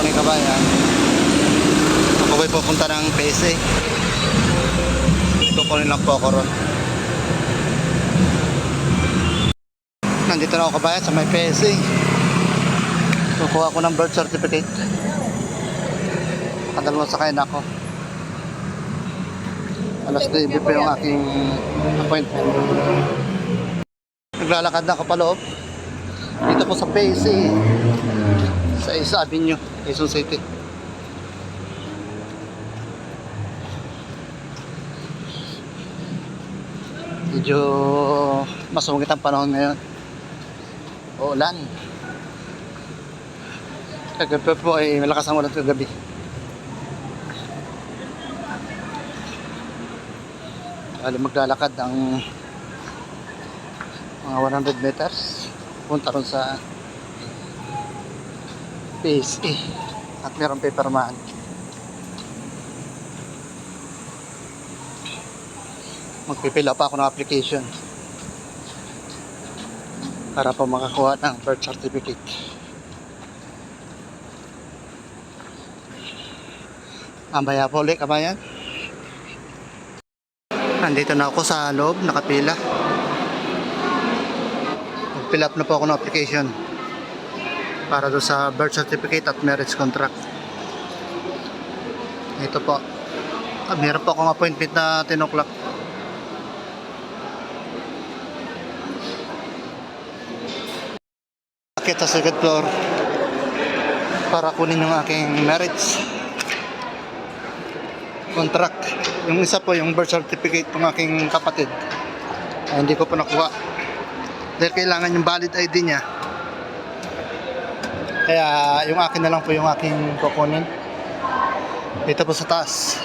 morning kabayan. Ako ba'y pupunta ng PSA. Kukunin lang po ako ron. Nandito na ako kabayan sa may PSA. Kukuha ako ng birth certificate. Kadalawang sakay na ako. Alas 9 pa yung aking appointment. Naglalakad na ako pa loob. Dito po sa PSA. Sa Isa Avenue, Quezon City. Medyo masungit ang panahon ngayon. Uulan. Kagabi po ay malakas ang ulan kagabi. Bali maglalakad ang mga 100 meters punta ron sa PSA at meron paperman. Magpipila pa ako ng application para po makakuha ng birth certificate. Mamaya po ulit kabayan. Nandito na ako sa loob, nakapila. Mag-fill up na po ako ng application para doon sa birth certificate at marriage contract. Ito po. Meron po akong appointment na 10 o'clock. Akit sa second floor para kunin yung aking marriage contract. Yung isa po yung birth certificate ng aking kapatid ay hindi ko po nakuha dahil kailangan yung valid ID niya, kaya yung akin na lang po yung aking kukunin dito po sa taas.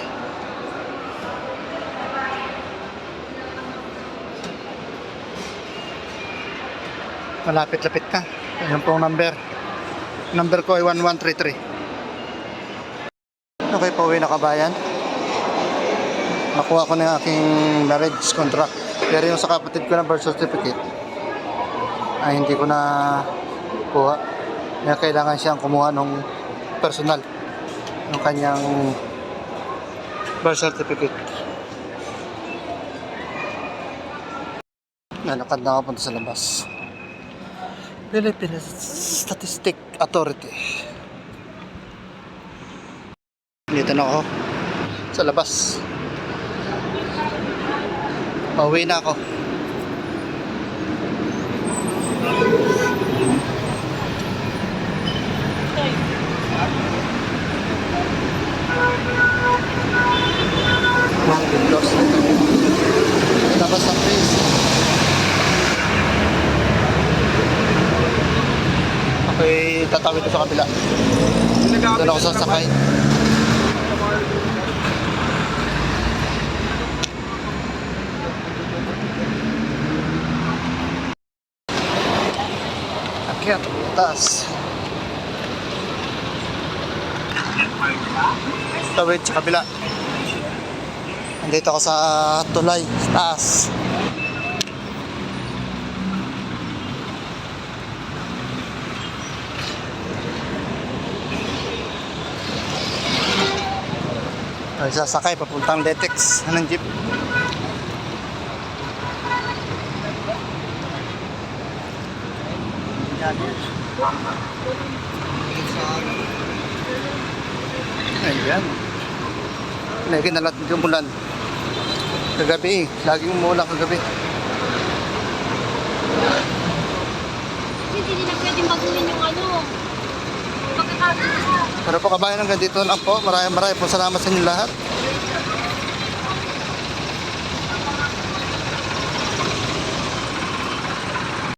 Malapit-lapit ka. Ayan po ang number ko ay 1133. Okay, pauwi na kabayan. Nakuha ko na yung aking marriage contract. Pero yung sa kapatid ko na birth certificate ay hindi ko na kuha. Kaya kailangan siyang kumuha ng personal ng kanyang birth certificate. Nalakad na ako punta sa labas. Philippine Statistic Authority. Dito na ako sa labas. Pauwi na ako. Windows nito. Labas ang face. Ako'y tatawid ko sa kabila. Doon ako sasakay. Akyat, taas. Tawid sa kabila. Nandito ako sa tulay, sa taas. Ay, sasakay papuntang Letex ng jeep. Ayan. Lagi na lahat yung umulan. Kagabi, laging umulan kagabi. Hindi na pwedeng baguhin yung pagkakasya. Pero po kabayan, hanggang dito lang po. Maraming po salamat sa inyo lahat.